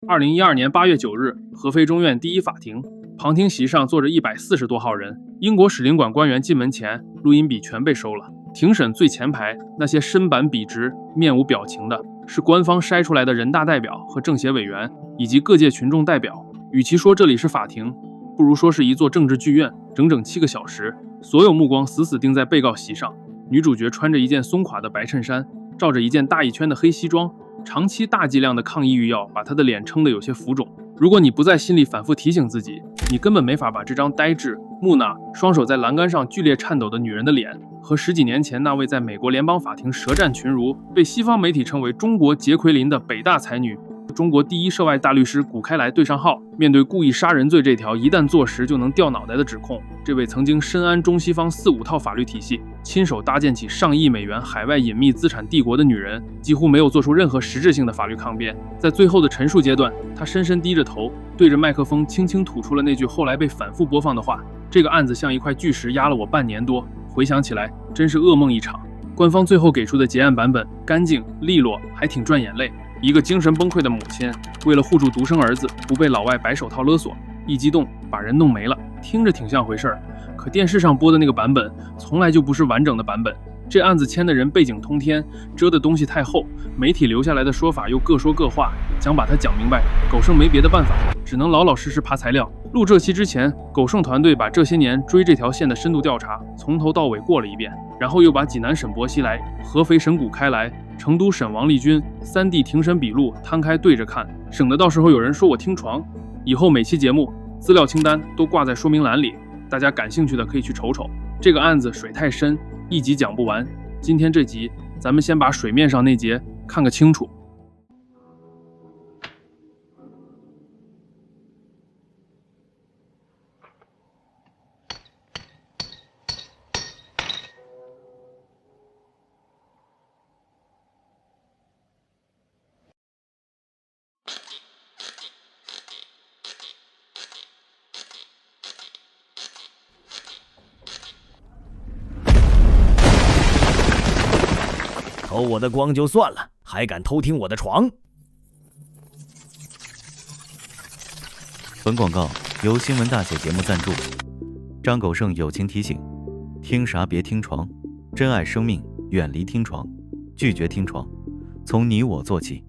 2012年8月9日，合肥中院第一法庭，旁听席上坐着140多号人。英国使领馆官员进门前，录音笔全被收了。庭审最前排那些身板笔直、面无表情的，是官方筛出来的人大代表和政协委员，以及各界群众代表。与其说这里是法庭，不如说是一座政治剧院。整整7个小时，所有目光死死盯在被告席上。女主角穿着一件松垮的白衬衫，罩着一件大一圈的黑西装。长期大剂量的抗抑郁药把她的脸撑得有些浮肿。如果你不在心里反复提醒自己，你根本没法把这张呆滞、木讷、双手在栏杆上剧烈颤抖的女人的脸，和10几年前那位在美国联邦法庭舌战群儒、被西方媒体称为中国杰奎琳的北大才女、中国第一涉外大律师古开来对上号。面对故意杀人罪这条一旦坐实就能掉脑袋的指控，这位曾经深谙中西方4、5套法律体系，亲手搭建起上亿美元海外隐秘资产帝国的女人，几乎没有做出任何实质性的法律抗辩。在最后的陈述阶段，她深深低着头，对着麦克风轻轻吐出了那句后来被反复播放的话：这个案子像一块巨石压了我半年多，回想起来真是噩梦一场。官方最后给出的结案版本干净利落，还挺赚眼泪。一个精神崩溃的母亲，为了护住独生儿子不被老外白手套勒索，一激动把人弄没了，听着挺像回事儿。可电视上播的那个版本从来就不是完整的版本。这案子签的人背景通天，遮的东西太厚，媒体留下来的说法又各说各话，想把它讲明白，狗剩没别的办法，只能老老实实爬材料。录这期之前，狗剩团队把这些年追这条线的深度调查从头到尾过了一遍，然后又把济南审薄熙来、合肥审古开来、成都审王立军3地庭审笔录摊开对着看，省得到时候有人说我听床。以后每期节目资料清单都挂在说明栏里，大家感兴趣的可以去瞅瞅。这个案子水太深，一集讲不完。今天这集咱们先把水面上那节看个清楚。偷我的光就算了，还敢偷听我的床。本广告由新闻大写节目赞助，张狗剩友情提醒：听啥别听床，珍爱生命，远离听床，拒绝听床，从你我做起。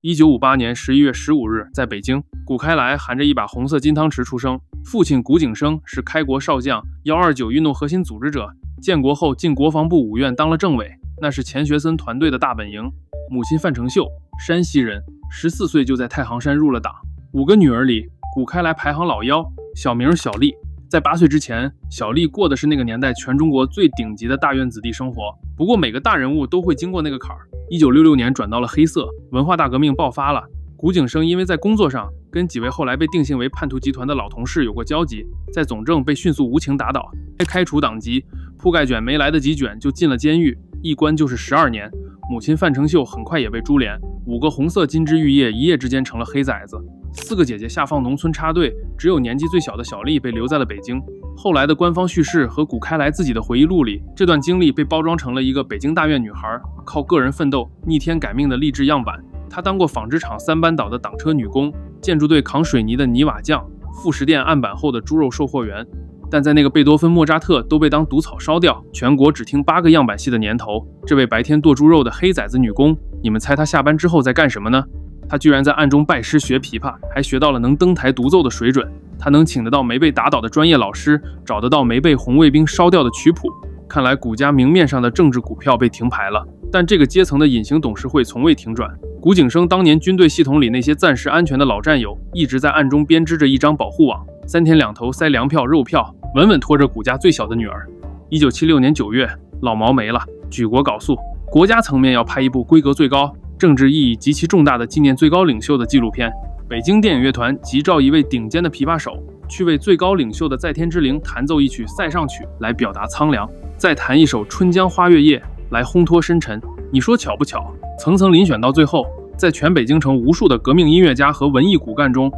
1958年11月15日，在北京，古开来含着一把红色金汤匙出生。父亲古景生是开国少将129运动核心组织者，建国后进国防部5院当了政委，那是钱学森团队的大本营。母亲范成秀，山西人，14岁就在太行山入了党。5个女儿里，古开来排行老幺，小名小丽。在8岁之前，小丽过的是那个年代全中国最顶级的大院子弟生活。不过每个大人物都会经过那个坎儿。1966年转到了黑色，文化大革命爆发了。古景生因为在工作上跟几位后来被定性为叛徒集团的老同事有过交集，在总政被迅速无情打倒，被开除党籍，铺盖卷没来得及卷就进了监狱，一关就是12年。母亲范成秀很快也被株连，5个红色金枝玉叶一夜之间成了黑崽子。4个姐姐下放农村插队，只有年纪最小的小丽被留在了北京。后来的官方叙事和古开来自己的回忆录里，这段经历被包装成了一个北京大院女孩靠个人奋斗逆天改命的励志样板。她当过纺织厂3班倒的挡车女工，建筑队扛水泥的泥瓦匠，副食店案板后的猪肉售货员。但在那个贝多芬、莫扎特都被当毒草烧掉，全国只听8个样板戏的年头，这位白天剁猪肉的黑崽子女工，你们猜她下班之后在干什么呢？她居然在暗中拜师学琵琶，还学到了能登台独奏的水准。她能请得到没被打倒的专业老师，找得到没被红卫兵烧掉的曲谱。看来古家明面上的政治股票被停牌了，但这个阶层的隐形董事会从未停转。古景生当年军队系统里那些暂时安全的老战友，一直在暗中编织着一张保护网，3天2头塞粮票肉票，稳稳拖着古家最小的女儿。1976年9月，老毛没了，举国缟素，国家层面要拍一部规格最高、政治意义极其重大的纪念最高领袖的纪录片。北京电影乐团急召一位顶尖的琵琶手，去为最高领袖的在天之灵弹奏一曲塞上曲，来表达苍凉，再弹一首春江花月夜，来烘托深沉。你说巧不巧？层层遴选到最后，在全北京城无数的革命音乐家和文艺骨干中，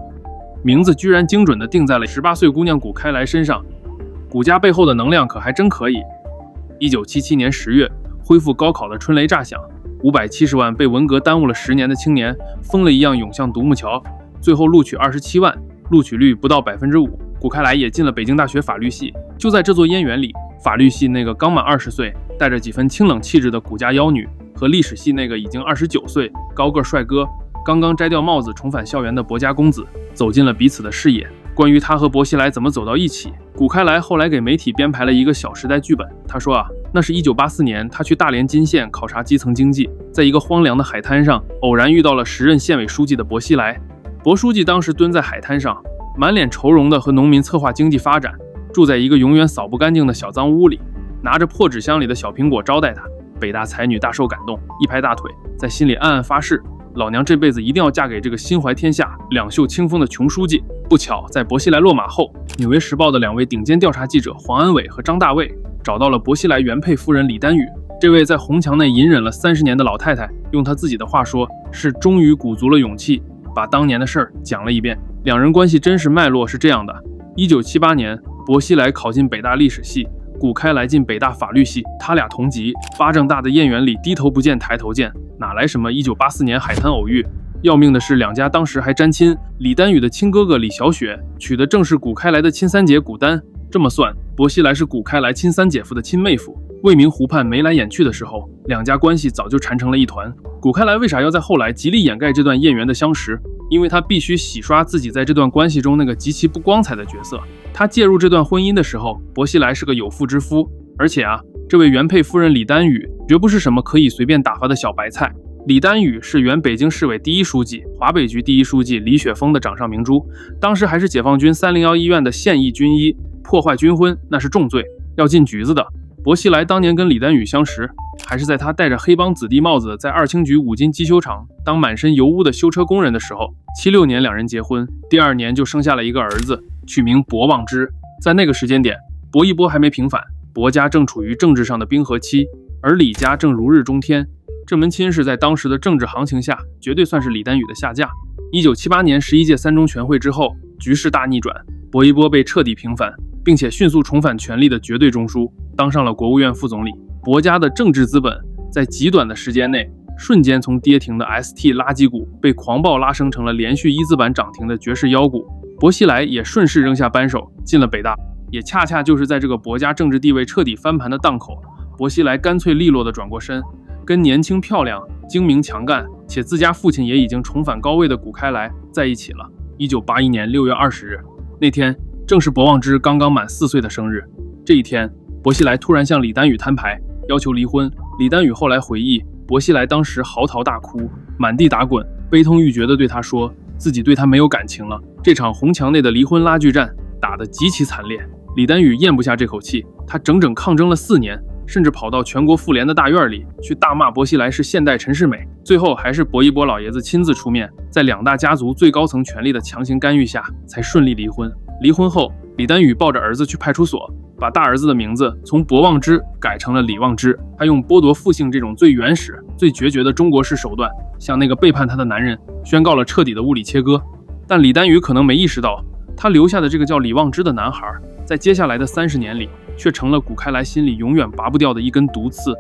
名字居然精准地定在了18岁姑娘古开来身上。古家背后的能量可还真可以。1977年10月，恢复高考的春雷炸响， 570万被文革耽误了10年的青年，疯了一样涌向独木桥，最后录取27万，录取率不到5%。谷开来也进了北京大学法律系。就在这座燕园里，法律系那个刚满20岁，带着几分清冷气质的谷家妖女，和历史系那个已经29岁、高个帅哥，刚刚摘掉帽子重返校园的薄家公子，走进了彼此的视野。关于他和薄熙来怎么走到一起，谷开来后来给媒体编排了一个小时代剧本。他说那是1984年，他去大连金县考察基层经济，在一个荒凉的海滩上，偶然遇到了时任县委书记的薄熙来。薄书记当时蹲在海滩上，满脸愁容的和农民策划经济发展，住在一个永远扫不干净的小脏屋里，拿着破纸箱里的小苹果招待他。北大才女大受感动，一拍大腿，在心里暗暗发誓，老娘这辈子一定要嫁给这个心怀天下、两袖清风的穷书记。不巧，在薄熙来落马后，纽约时报的2位顶尖调查记者黄安伟和张大卫找到了薄熙来原配夫人李丹羽。这位在红墙内隐忍了30年的老太太，用她自己的话说，是终于鼓足了勇气，把当年的事儿讲了一遍。两人关系真实脉络是这样的：1978年，薄熙来考进北大历史系，谷开来进北大法律系，他俩同级，巴掌大的燕园里低头不见抬头见，哪来什么1984年海滩偶遇？要命的是，两家当时还沾亲。李丹羽的亲哥哥李小雪娶的正是谷开来的亲三姐谷丹。这么算，薄熙来是谷开来亲三姐夫的亲妹夫。未名湖畔眉来眼去的时候，两家关系早就缠成了一团。谷开来为啥要在后来极力掩盖这段燕园的相识？因为他必须洗刷自己在这段关系中那个极其不光彩的角色。他介入这段婚姻的时候，薄熙来是个有妇之夫，而且这位原配夫人李丹羽绝不是什么可以随便打发的小白菜。李丹羽是原北京市委第一书记、华北局第一书记李雪峰的掌上明珠，当时还是解放军301医院的现役军医，破坏军婚那是重罪，要进局子的。薄熙来当年跟李丹羽相识，还是在他戴着黑帮子弟帽子在二轻局五金机修厂当满身油污的修车工人的时候。76年两人结婚，第2年就生下了一个儿子，取名薄望之。在那个时间点，薄一波还没平反，薄家正处于政治上的冰河期，而李家正如日中天。这门亲事在当时的政治行情下，绝对算是李丹羽的下嫁。1978年11届3中全会之后，局势大逆转，薄一波被彻底平反，并且迅速重返权力的绝对中枢，当上了国务院副总理。薄家的政治资本在极短的时间内，瞬间从跌停的 ST 垃圾股被狂暴拉升成了连续1字板涨停的绝世妖股。薄熙来也顺势扔下扳手，进了北大。也恰恰就是在这个薄家政治地位彻底翻盘的档口，薄熙来干脆利落地转过身，跟年轻漂亮、精明强干且自家父亲也已经重返高位的谷开来在一起了。1981年6月20日，那天正是薄望之刚刚满4岁的生日。这一天，薄熙来突然向李丹羽摊牌，要求离婚。李丹羽后来回忆，薄熙来当时嚎啕大哭，满地打滚，悲痛欲绝地对他说，自己对他没有感情了。这场红墙内的离婚拉锯战打得极其惨烈。李丹羽咽不下这口气，他整整抗争了4年，甚至跑到全国妇联的大院里去大骂薄熙来是现代陈世美。最后还是薄一波老爷子亲自出面，在2大家族最高层权力的强行干预下，才顺利离婚。离婚后，李丹羽抱着儿子去派出所，把大儿子的名字从薄望之改成了李望之。他用剥夺父姓这种最原始、最决绝的中国式手段，向那个背叛他的男人宣告了彻底的物理切割。但李丹羽可能没意识到，他留下的这个叫李望之的男孩，在接下来的30年里，却成了谷开来心里永远拔不掉的一根毒刺。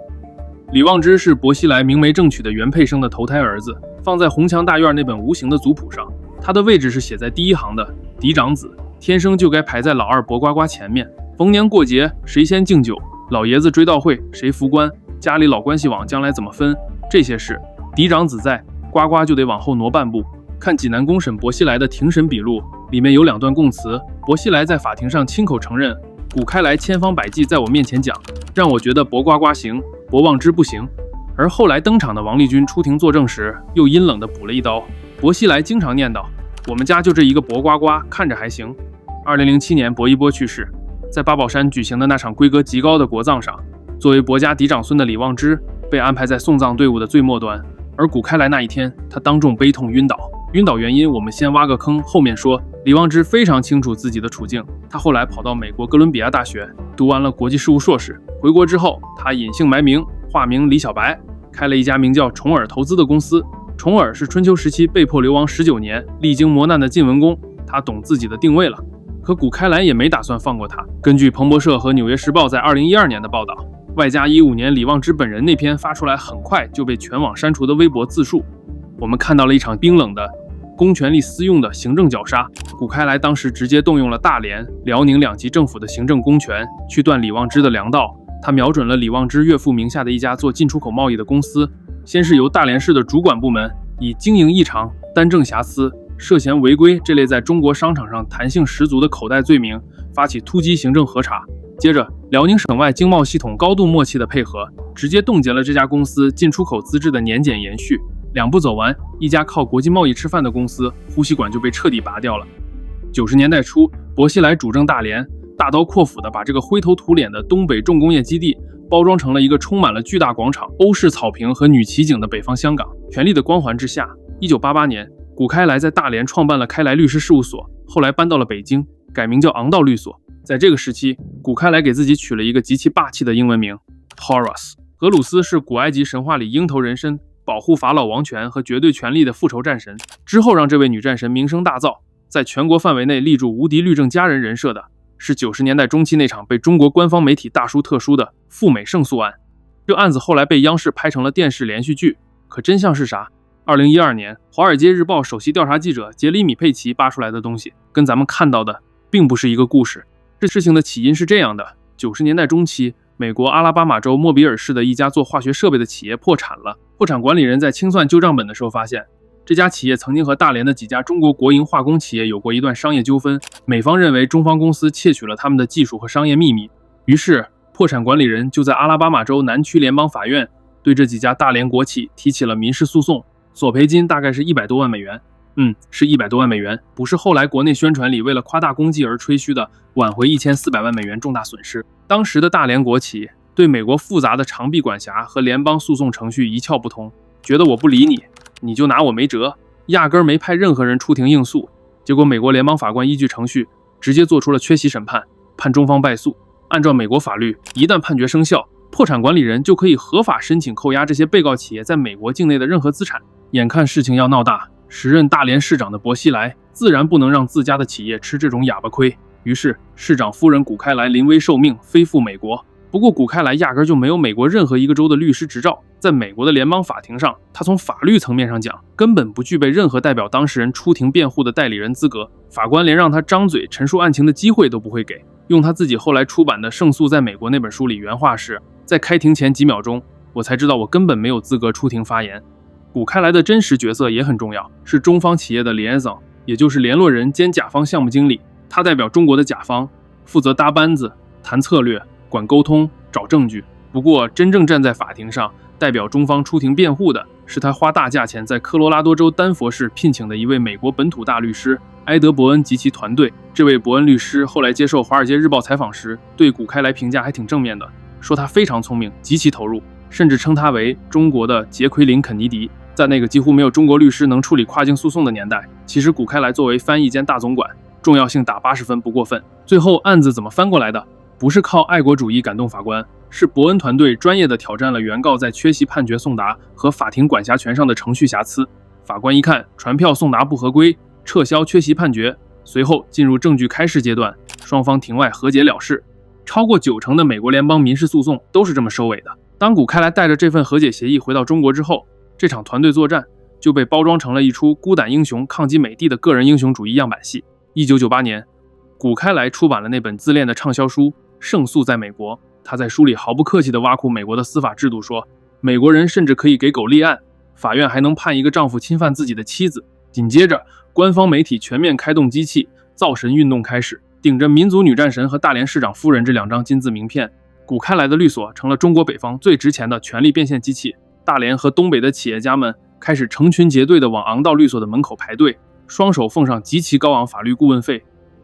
李望之是薄熙来明媒正娶的原配生的头胎儿子，放在红墙大院那本无形的族谱上，他的位置是写在第1行的嫡长子，天生就该排在老二薄呱呱前面。逢年过节谁先敬酒，老爷子追悼会谁扶棺，家里老关系网将来怎么分，这些事嫡长子在，呱呱就得往后挪半步。看济南公审薄熙来的庭审笔录，里面有2段供词，薄熙来在法庭上亲口承认，谷开来千方百计在我面前讲，让我觉得薄呱呱行，薄望之不行。而后来登场的王立军出庭作证时，又阴冷地补了一刀。薄熙来经常念叨，我们家就这一个薄呱呱，看着还行。2007年薄一波去世，在八宝山举行的那场规格极高的国葬上，作为薄家嫡长孙的李望之被安排在送葬队伍的最末端。而谷开来那一天，他当众悲痛晕倒。晕倒原因我们先挖个坑，后面说。李望之非常清楚自己的处境，他后来跑到美国哥伦比亚大学读完了国际事务硕士。回国之后，他隐姓埋名，化名李小白，开了一家名叫重耳投资的公司。重耳是春秋时期被迫流亡19年，历经磨难的晋文公，他懂自己的定位了。可谷开来也没打算放过他。根据彭博社和纽约时报在2012年的报道，外加15年李旺之本人那篇发出来很快就被全网删除的微博自述，我们看到了一场冰冷的公权力私用的行政绞杀。谷开来当时直接动用了大连、辽宁2级政府的行政公权去断李旺之的粮道。他瞄准了李旺之岳父名下的一家做进出口贸易的公司，先是由大连市的主管部门以经营异常、担正瑕疵、涉嫌违规这类在中国商场上弹性十足的口袋罪名发起突击行政核查。接着，辽宁省外经贸系统高度默契的配合，直接冻结了这家公司进出口资质的年检延续。2步走完，一家靠国际贸易吃饭的公司呼吸管就被彻底拔掉了。90年代初，薄熙来主政大连，大刀阔斧地把这个灰头土脸的东北重工业基地包装成了一个充满了巨大广场、欧式草坪和女骑警的北方香港。权力的光环之下，1988年，谷开来在大连创办了开来律师事务所，后来搬到了北京，改名叫昂道律所。在这个时期，谷开来给自己取了一个极其霸气的英文名 Horus。 荷鲁斯是古埃及神话里鹰头人身，保护法老王权和绝对权力的复仇战神。之后让这位女战神名声大噪，在全国范围内立住无敌律政佳人人设的是90年代中期那场被中国官方媒体大书特书的赴美胜诉案。这案子后来被央视拍成了电视连续剧，可真相是啥？2012年，《华尔街日报》首席调查记者杰里米·佩奇扒出来的东西，跟咱们看到的并不是一个故事。这事情的起因是这样的：90年代中期，美国阿拉巴马州莫比尔市的一家做化学设备的企业破产了。破产管理人在清算旧账本的时候发现，这家企业曾经和大连的几家中国国营化工企业有过一段商业纠纷，美方认为中方公司窃取了他们的技术和商业秘密。于是，破产管理人就在阿拉巴马州南区联邦法院对这几家大连国企提起了民事诉讼，索赔金大概是100多万美元。是100多万美元，不是后来国内宣传里为了夸大功绩而吹嘘的挽回1400万美元重大损失。当时的大连国企对美国复杂的长臂管辖和联邦诉讼程序一窍不通，觉得我不理你，你就拿我没辙，压根儿没派任何人出庭应诉。结果美国联邦法官依据程序直接做出了缺席审判，判中方败诉。按照美国法律，一旦判决生效，破产管理人就可以合法申请扣押这些被告企业在美国境内的任何资产。眼看事情要闹大，时任大连市长的薄熙来自然不能让自家的企业吃这种哑巴亏，于是市长夫人谷开来临危受命飞赴美国。不过谷开来压根就没有美国任何一个州的律师执照，在美国的联邦法庭上，他从法律层面上讲根本不具备任何代表当事人出庭辩护的代理人资格，法官连让他张嘴陈述案情的机会都不会给。用他自己后来出版的《胜诉在美国》那本书里原话是，在开庭前几秒钟，我才知道我根本没有资格出庭发言。谷开来的真实角色也很重要，是中方企业的 liaison， 也就是联络人兼甲方项目经理。他代表中国的甲方，负责搭班子、谈策略、管沟通、找证据。不过真正站在法庭上代表中方出庭辩护的是他花大价钱在科罗拉多州丹佛市聘请的一位美国本土大律师埃德伯恩及其团队。这位伯恩律师后来接受《华尔街日报》采访时，对谷开来评价还挺正面的，说他非常聪明，极其投入，甚至称他为中国的杰奎琳·肯尼迪。在那个几乎没有中国律师能处理跨境诉讼的年代，其实谷开来作为翻译兼大总管，重要性打80分不过分。最后案子怎么翻过来的？不是靠爱国主义感动法官，是伯恩团队专业地挑战了原告在缺席判决送达和法庭管辖权上的程序瑕疵。法官一看传票送达不合规，撤销缺席判决，随后进入证据开示阶段，双方庭外和解了事。超过90%的美国联邦民事诉讼都是这么收尾的。当谷开来带着这份和解协议回到中国之后，这场团队作战就被包装成了一出孤胆英雄抗击美帝的个人英雄主义样板戏。1998年，谷开来出版了那本自恋的畅销书《胜诉在美国》。他在书里毫不客气地挖苦美国的司法制度，说美国人甚至可以给狗立案，法院还能判一个丈夫侵犯自己的妻子。紧接着，官方媒体全面开动机器，造神运动开始，顶着民族女战神和大连市长夫人这2张金字名片，谷开来的律所成了中国北方最值钱的权力变现机器。大连和东北的企业家们开始成群结队地往昂道律所的门口排队，双手奉上极其高昂法律顾问费，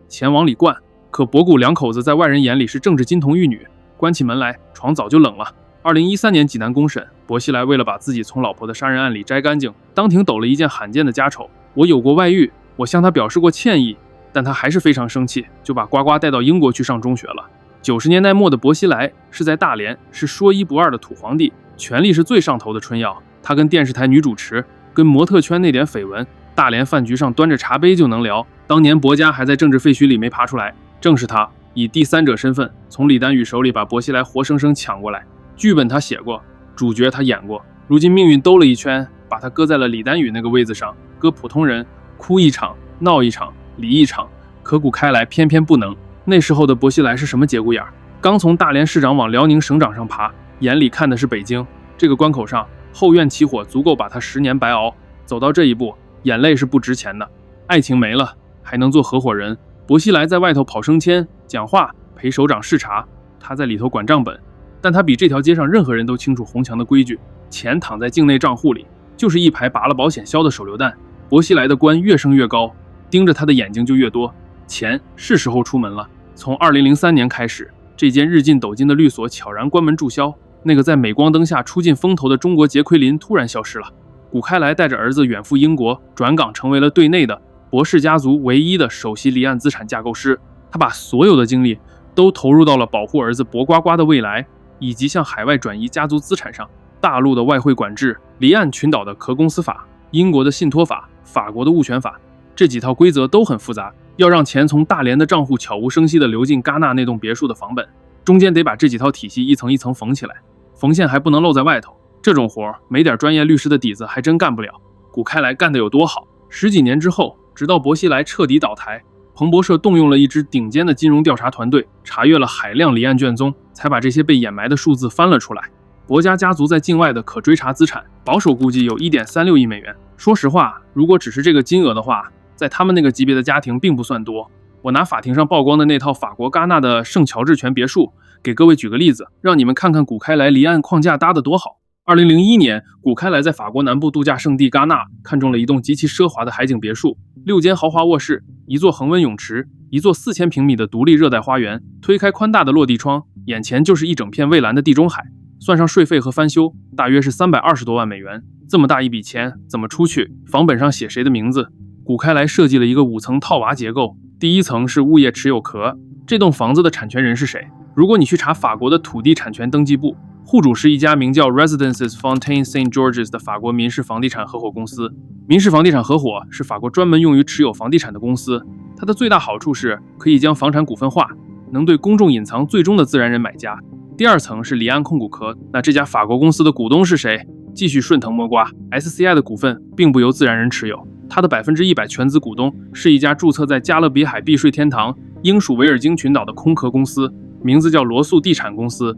钱往里灌。可博古两口子在外人眼里是政治金童玉女，关起门来床早就冷了。2013年济南公审，薄熙来为了把自己从老婆的杀人案里摘干净，当庭抖了一件罕见的家丑：我有过外遇，我向他表示过歉意，但他还是非常生气，就把呱呱带到英国去上中学了。90年代末的薄熙来是在大连，是说一不二的土皇帝，权力是最上头的春药。他跟电视台女主持，跟模特圈那点绯闻，大连饭局上端着茶杯就能聊。当年薄家还在政治废墟里没爬出来，正是他以第三者身份从李丹宇手里把薄熙来活生生抢过来。剧本他写过，主角他演过，如今命运兜了一圈，把他搁在了李丹宇那个位子上，搁普通人哭一场闹一场理一场，可古开来偏偏不能。那时候的薄熙来是什么节骨眼儿？刚从大连市长往辽宁省长上爬，眼里看的是北京。这个关口上后院起火，足够把他10年白熬。走到这一步，眼泪是不值钱的。爱情没了，还能做合伙人。薄熙来在外头跑升迁、讲话、陪首长视察，他在里头管账本。但他比这条街上任何人都清楚红墙的规矩，钱躺在境内账户里，就是一排拔了保险销的手榴弹。薄熙来的官越升越高，盯着他的眼睛就越多。钱是时候出门了。从2003年开始，这间日进斗金的律所悄然关门注销。那个在镁光灯下出尽风头的中国杰奎琳突然消失了。古开来带着儿子远赴英国，转岗成为了对内的薄氏家族唯一的首席离岸资产架构师。他把所有的精力都投入到了保护儿子薄呱呱的未来，以及向海外转移家族资产上。大陆的外汇管制、离岸群岛的壳公司法、英国的信托法、法国的物权法，这几套规则都很复杂，要让钱从大连的账户悄无声息地流进戛纳那栋别墅的房本，中间得把这几套体系一层一层缝起来，缝线还不能露在外头。这种活没点专业律师的底子还真干不了。古开来干得有多好？10几年之后，直到薄熙来彻底倒台，彭博社动用了一支顶尖的金融调查团队，查阅了海量离岸卷宗，才把这些被掩埋的数字翻了出来。薄家家族在境外的可追查资产，保守估计有1.36亿美元。说实话，如果只是这个金额的话，在他们那个级别的家庭并不算多。我拿法庭上曝光的那套法国戛纳的圣乔治泉别墅给各位举个例子，让你们看看古开来离岸框架搭得多好。2001年，古开来在法国南部度假胜地戛纳看中了一栋极其奢华的海景别墅，6间豪华卧室，一座恒温泳池，一座4000平米的独立热带花园，推开宽大的落地窗，眼前就是一整片蔚蓝的地中海。算上税费和翻修，大约是320多万美元。这么大一笔钱怎么出去？房本上写谁的名字？古开来设计了一个5层套娃结构，第1层是物业持有壳，这栋房子的产权人是谁？如果你去查法国的土地产权登记簿，户主是一家名叫 Residences Fontaine Saint Georges 的法国民事房地产合伙公司。民事房地产合伙是法国专门用于持有房地产的公司，它的最大好处是可以将房产股份化，能对公众隐藏最终的自然人买家。第2层是离岸控股壳，那这家法国公司的股东是谁？继续顺藤摸瓜 ，SCI 的股份并不由自然人持有，它的100%全资股东是一家注册在加勒比海避税天堂英属维尔京群岛的空壳公司，名字叫罗素地产公司。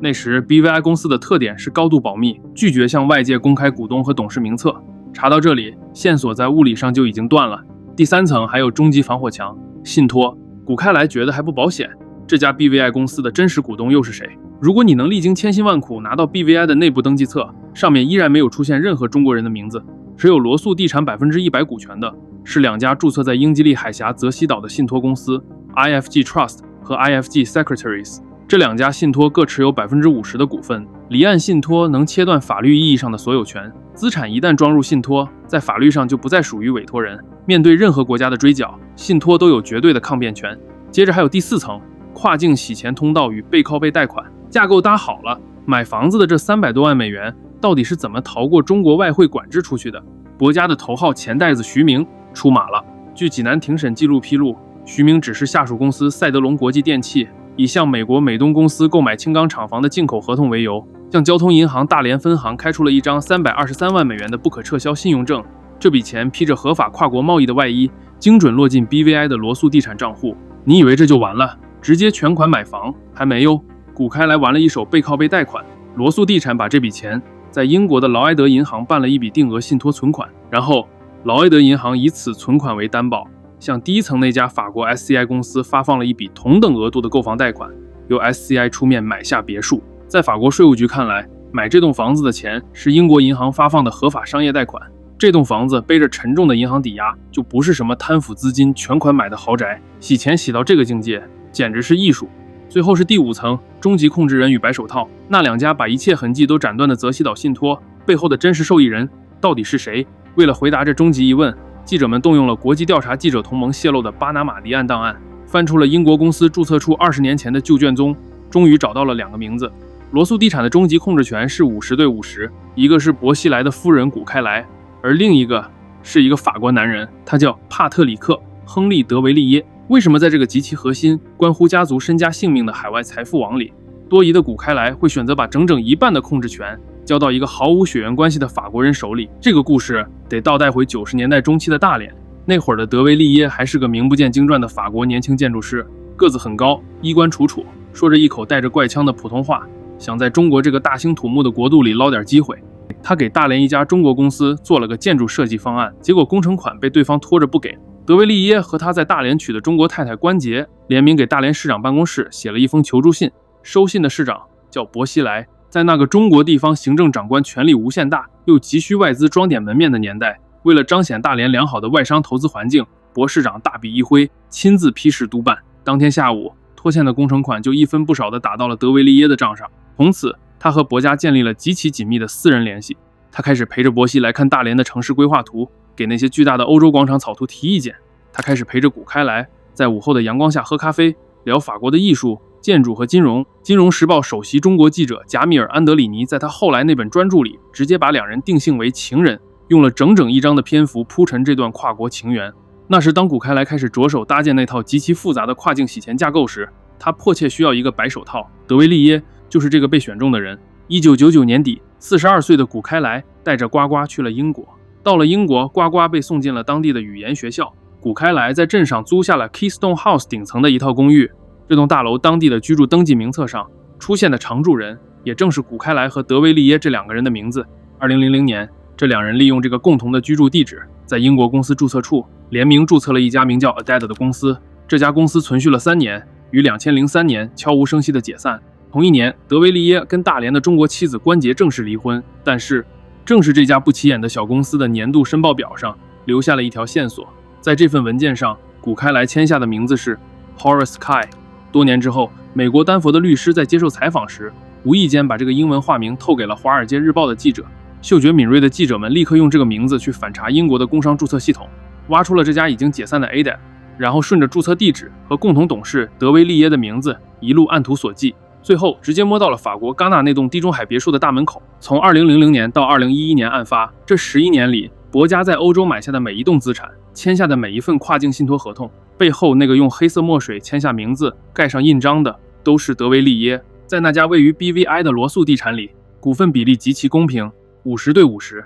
那时 BVI 公司的特点是高度保密，拒绝向外界公开股东和董事名册。查到这里，线索在物理上就已经断了。第3层还有终极防火墙，信托。古开来觉得还不保险，这家 BVI 公司的真实股东又是谁？如果你能历经千辛万苦拿到 BVI 的内部登记册，上面依然没有出现任何中国人的名字，只有罗素地产100%股权的是2家注册在英吉利海峡泽西岛的信托公司 IFG Trust 和 IFG Secretaries， 这2家信托各持有50%的股份。离岸信托能切断法律意义上的所有权，资产一旦装入信托，在法律上就不再属于委托人，面对任何国家的追缴，信托都有绝对的抗辩权。接着还有第4层，跨境洗钱通道与背靠背贷款。架构搭好了，买房子的这300多万美元到底是怎么逃过中国外汇管制出去的？薄家的头号钱袋子徐明出马了。据济南庭审记录披露，徐明指示下属公司赛德龙国际电器以向美国美东公司购买轻钢厂房的进口合同为由，向交通银行大连分行开出了一张323万美元的不可撤销信用证。这笔钱披着合法跨国贸易的外衣，精准落进 BVI 的罗素地产账户。你以为这就完了？直接全款买房？还没哟。古开来玩了一手背靠背贷款，罗素地产把这笔钱在英国的劳埃德银行办了一笔定额信托存款，然后劳埃德银行以此存款为担保，向第1层那家法国 SCI 公司发放了一笔同等额度的购房贷款，由 SCI 出面买下别墅。在法国税务局看来，买这栋房子的钱是英国银行发放的合法商业贷款，这栋房子背着沉重的银行抵押，就不是什么贪腐资金全款买的豪宅。洗钱洗到这个境界，简直是艺术。最后是第5层，终极控制人与白手套。那2家把一切痕迹都斩断的泽西岛信托背后的真实受益人到底是谁？为了回答这终极疑问，记者们动用了国际调查记者同盟泄露的巴拿马离岸档案，翻出了英国公司注册处20年前的旧卷宗，终于找到了2个名字。罗素地产的终极控制权是50-50，一个是薄熙来的夫人古开来，而另一个是一个法国男人，他叫帕特里克·亨利·德维利耶。为什么在这个极其核心、关乎家族身家性命的海外财富网里，多疑的古开来会选择把整整一半的控制权交到一个毫无血缘关系的法国人手里。这个故事得倒带回90年代中期的大连，那会儿的德维利耶还是个名不见经传的法国年轻建筑师，个子很高，衣冠楚楚，说着一口带着怪腔的普通话，想在中国这个大兴土木的国度里捞点机会。他给大连一家中国公司做了个建筑设计方案，结果工程款被对方拖着不给。德维利耶和他在大连娶的中国太太关杰联名给大连市长办公室写了一封求助信，收信的市长叫薄熙来。在那个中国地方行政长官权力无限大又急需外资装点门面的年代，为了彰显大连良好的外商投资环境，薄市长大笔一挥，亲自批示督办。当天下午，拖欠的工程款就一分不少地打到了德维利耶的账上。从此他和薄家建立了极其紧密的私人联系。他开始陪着薄熙来看大连的城市规划图，给那些巨大的欧洲广场草图提意见。他开始陪着古开来在午后的阳光下喝咖啡，聊法国的艺术、建筑和金融。金融时报首席中国记者贾米尔·安德里尼在他后来那本专著里直接把两人定性为情人，用了整整1章的篇幅铺陈这段跨国情缘。那是当古开来开始着手搭建那套极其复杂的跨境洗钱架构时，他迫切需要一个白手套。德维利耶就是这个被选中的人。1999年底，42岁的古开来带着呱呱去了英国。到了英国，呱呱被送进了当地的语言学校。古开来在镇上租下了 Keystone House 顶层的一套公寓。这栋大楼当地的居住登记名册上出现的常住人，也正是古开来和德维利耶这两个人的名字。2000年，这两人利用这个共同的居住地址，在英国公司注册处联名注册了一家名叫 Adad 的公司。这家公司存续了3年，于2003年悄无声息地解散。同一年，德维利耶跟大连的中国妻子关杰正式离婚。但是，正是这家不起眼的小公司的年度申报表上留下了一条线索。在这份文件上，古开来签下的名字是 Horace Kai。多年之后，美国丹佛的律师在接受采访时，无意间把这个英文化名透给了《华尔街日报》的记者。嗅觉敏锐的记者们立刻用这个名字去反查英国的工商注册系统，挖出了这家已经解散的 Adad， 然后顺着注册地址和共同董事德维利耶的名字一路按图索骥，最后直接摸到了法国戛纳那栋地中海别墅的大门口。从2000年到2011年案发，这11年里，薄家在欧洲买下的每一栋资产，签下的每一份跨境信托合同，背后那个用黑色墨水签下名字、盖上印章的，都是德维利耶。在那家位于 BVI 的罗素地产里，股份比例极其公平，50对50。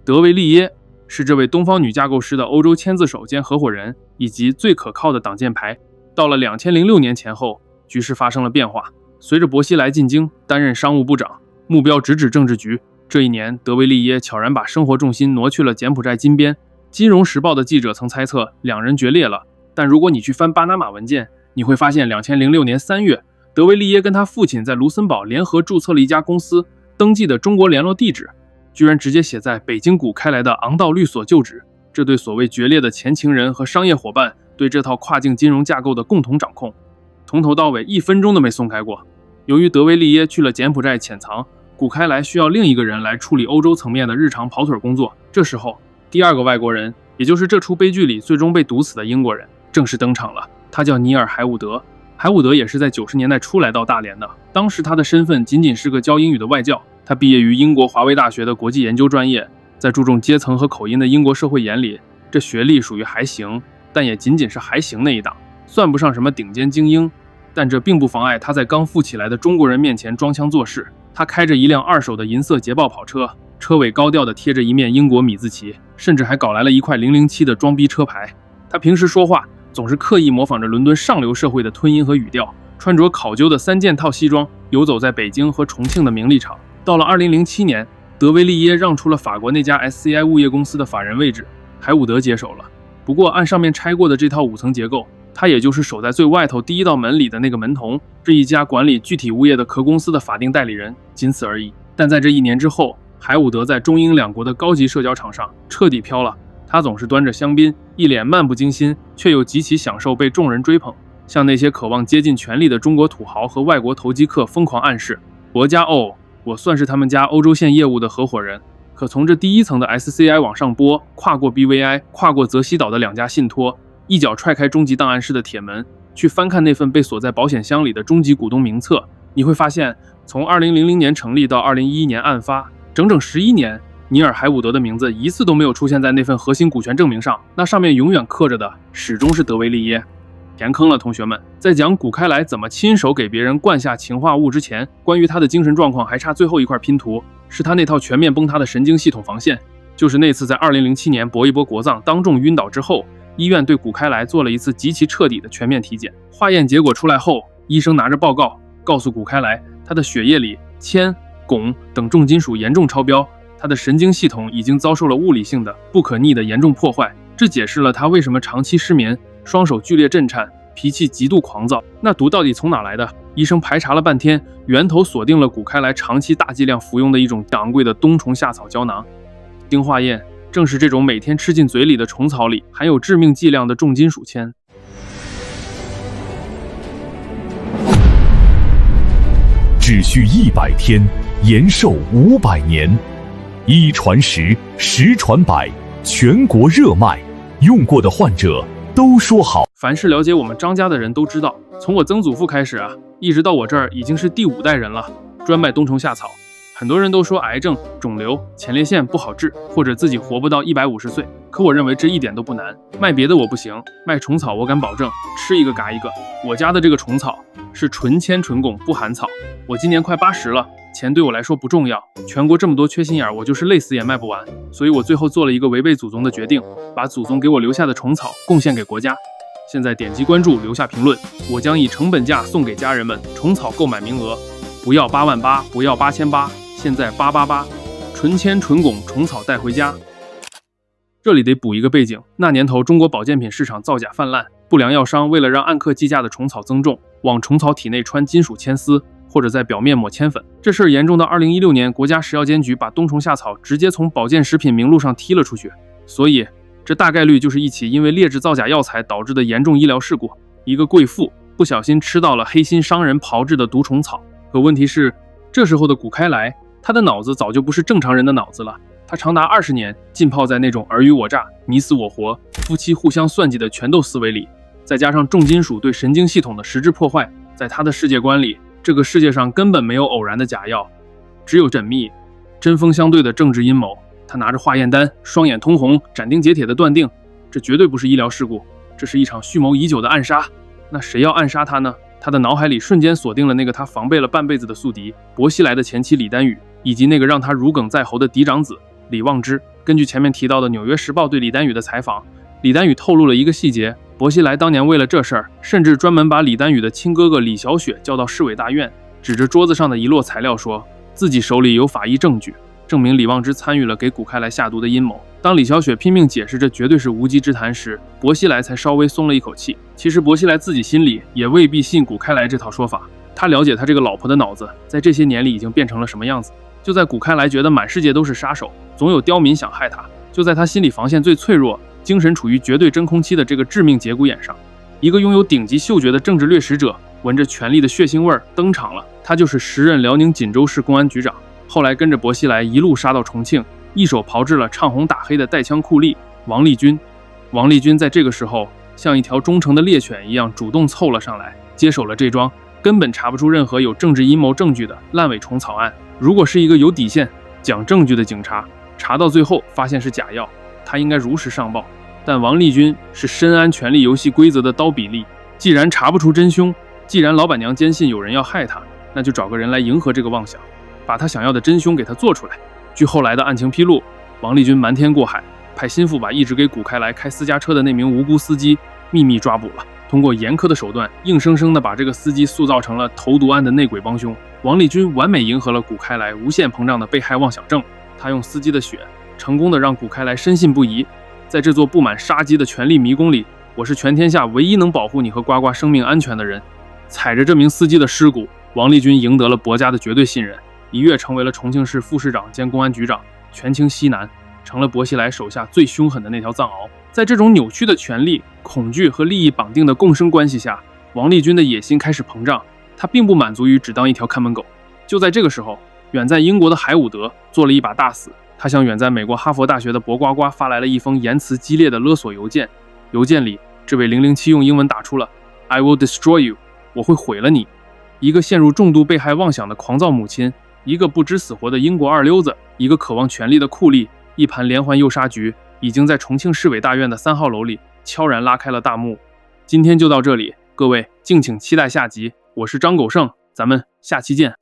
德维利耶是这位东方女架构师的欧洲签字手兼合伙人，以及最可靠的挡箭牌。到了2006年前后，局势发生了变化。随着薄熙来进京担任商务部长，目标直指政治局。这一年，德维利耶悄然把生活重心挪去了柬埔寨金边。金融时报的记者曾猜测两人决裂了，但如果你去翻巴拿马文件，你会发现2006年3月，德维利耶跟他父亲在卢森堡联合注册了一家公司，登记的中国联络地址居然直接写在北京古开来的昂道律所旧址。这对所谓决裂的前情人和商业伙伴对这套跨境金融架构的共同掌控，从头到尾1分钟都没松开过。由于德维利耶去了柬埔寨潜藏，古开来需要另一个人来处理欧洲层面的日常跑腿工作。这时候，第二个外国人，也就是这出悲剧里最终被毒死的英国人，正式登场了。他叫尼尔·海伍德。海伍德也是在90年代初来到大连的，当时他的身份仅仅是个教英语的外教。他毕业于英国华威大学的国际研究专业，在注重阶层和口音的英国社会眼里，这学历属于还行，但也仅仅是还行那一档，算不上什么顶尖精英。但这并不妨碍他在刚富起来的中国人面前装腔作势。他开着一辆2手的银色捷豹跑车，车尾高调地贴着一面英国米字旗，甚至还搞来了一块007的装逼车牌。他平时说话总是刻意模仿着伦敦上流社会的吞音和语调，穿着考究的3件套西装，游走在北京和重庆的名利场。到了2007年，德维利耶让出了法国那家 SCI 物业公司的法人位置，海伍德接手了。不过按上面拆过的这套5层结构，他也就是守在最外头第一道门里的那个门童，是一家管理具体物业的壳公司的法定代理人，仅此而已。但在这1年之后，海伍德在中英两国的高级社交场上彻底飘了。他总是端着香槟，一脸漫不经心，却又极其享受被众人追捧，向那些渴望接近权力的中国土豪和外国投机客疯狂暗示：薄家哦，我算是他们家欧洲线业务的合伙人。可从这第1层的 SCI 往上拨，跨过 BVI， 跨过泽西岛的2家信托，一脚踹开终极档案室的铁门，去翻看那份被锁在保险箱里的终极股东名册，你会发现，从2000年成立到2011年案发，整整11年，尼尔·海伍德的名字一次都没有出现在那份核心股权证明上，那上面永远刻着的始终是德维利耶。填坑了，同学们。在讲谷开来怎么亲手给别人灌下氰化物之前，关于他的精神状况还差最后一块拼图，是他那套全面崩塌的神经系统防线。就是那次在2007年搏一搏国葬当众晕倒之后，医院对谷开来做了一次极其彻底的全面体检。化验结果出来后，医生拿着报告告诉谷开来，他的血液里铅、汞等重金属严重超标，他的神经系统已经遭受了物理性的不可逆的严重破坏。这解释了他为什么长期失眠，双手剧烈震颤，脾气极度狂躁。那毒到底从哪来的？医生排查了半天，源头锁定了谷开来长期大剂量服用的一种昂贵的冬虫夏草胶囊。经化验，正是这种每天吃进嘴里的虫草里含有致命剂量的重金属铅。只需100天，延寿500年。一传十，十传百，全国热卖，用过的患者都说好。凡是了解我们张家的人都知道，从我曾祖父开始啊，一直到我这儿已经是第5代人了，专卖冬虫夏草。很多人都说癌症、肿瘤、前列腺不好治，或者自己活不到150岁，可我认为这一点都不难。卖别的我不行，卖虫草我敢保证，吃一个嘎一个。我家的这个虫草是纯铅纯汞不含草。我今年快80了，钱对我来说不重要，全国这么多缺心眼，我就是累死也卖不完。所以我最后做了一个违背祖宗的决定，把祖宗给我留下的虫草贡献给国家。现在点击关注，留下评论，我将以成本价送给家人们虫草购买名额，不要88000，不要8800，现在888，纯铅纯汞虫草带回家。这里得补一个背景，那年头中国保健品市场造假泛滥，不良药商为了让按克计价的虫草增重，往虫草体内穿金属铅丝，或者在表面抹铅粉。这事儿严重到2016年，国家食药监局把冬虫夏草直接从保健食品名录上踢了出去。所以这大概率就是一起因为劣质造假药材导致的严重医疗事故。一个贵妇不小心吃到了黑心商人炮制的毒虫草，可问题是，这时候的谷开来，他的脑子早就不是正常人的脑子了。他长达20年浸泡在那种尔虞我诈、你死我活、夫妻互相算计的拳斗思维里，再加上重金属对神经系统的实质破坏，在他的世界观里，这个世界上根本没有偶然的假药，只有缜密、针锋相对的政治阴谋。他拿着化验单，双眼通红，斩钉截铁地断定，这绝对不是医疗事故，这是一场蓄谋已久的暗杀。那谁要暗杀他呢？他的脑海里瞬间锁定了那个他防备了半辈子的宿敌薄熙来的前妻李丹羽，以及那个让他如鲠在喉的嫡长子李望之。根据前面提到的《纽约时报》对李丹羽的采访，李丹羽透露了一个细节，薄熙来当年为了这事儿，甚至专门把李丹羽的亲哥哥李小雪叫到市委大院，指着桌子上的一摞材料说，自己手里有法医证据证明李望之参与了给谷开来下毒的阴谋。当李小雪拼命解释这绝对是无稽之谈时，薄熙来才稍微松了一口气。其实薄熙来自己心里也未必信谷开来这套说法，他了解他这个老婆的脑子在这些年里已经变成了什么样子。就在谷开来觉得满世界都是杀手，总有刁民想害他，就在他心理防线最脆弱、精神处于绝对真空期的这个致命节骨眼上，一个拥有顶级嗅觉的政治掠食者闻着权力的血腥味儿登场了。他就是时任辽宁锦州市公安局长，后来跟着薄熙来一路杀到重庆，一手炮制了唱红打黑的带枪酷吏王立军。王立军在这个时候像一条忠诚的猎犬一样主动凑了上来，接手了这桩根本查不出任何有政治阴谋证据的烂尾虫草案。如果是一个有底线、讲证据的警察，查到最后发现是假药，他应该如实上报。但王立军是深谙权力游戏规则的刀比利，既然查不出真凶，既然老板娘坚信有人要害他，那就找个人来迎合这个妄想，把他想要的真凶给他做出来。据后来的案情披露，王立军瞒天过海，派心腹把一直给谷开来开私家车的那名无辜司机秘密抓捕了，通过严苛的手段，硬生生的把这个司机塑造成了投毒案的内鬼帮凶。王立军完美迎合了谷开来无限膨胀的被害妄想症，他用司机的血，成功的让谷开来深信不疑，在这座布满杀机的权力迷宫里，我是全天下唯一能保护你和呱呱生命安全的人。踩着这名司机的尸骨，王立军赢得了薄家的绝对信任，一跃成为了重庆市副市长兼公安局长，权倾西南，成了薄熙来手下最凶狠的那条藏獒。在这种扭曲的权力、恐惧和利益绑定的共生关系下，王立军的野心开始膨胀，他并不满足于只当一条看门狗。就在这个时候，远在英国的海伍德做了一把大死，他向远在美国哈佛大学的薄呱呱发来了一封言辞激烈的勒索邮件。邮件里，这位007用英文打出了 I will destroy you， 我会毁了你。一个陷入重度被害妄想的狂躁母亲，一个不知死活的英国二流子，一个渴望权力的酷吏，一盘连环诱杀局已经在重庆市委大院的3号楼里悄然拉开了大幕。今天就到这里，各位敬请期待下集。我是张狗剩，咱们下期见。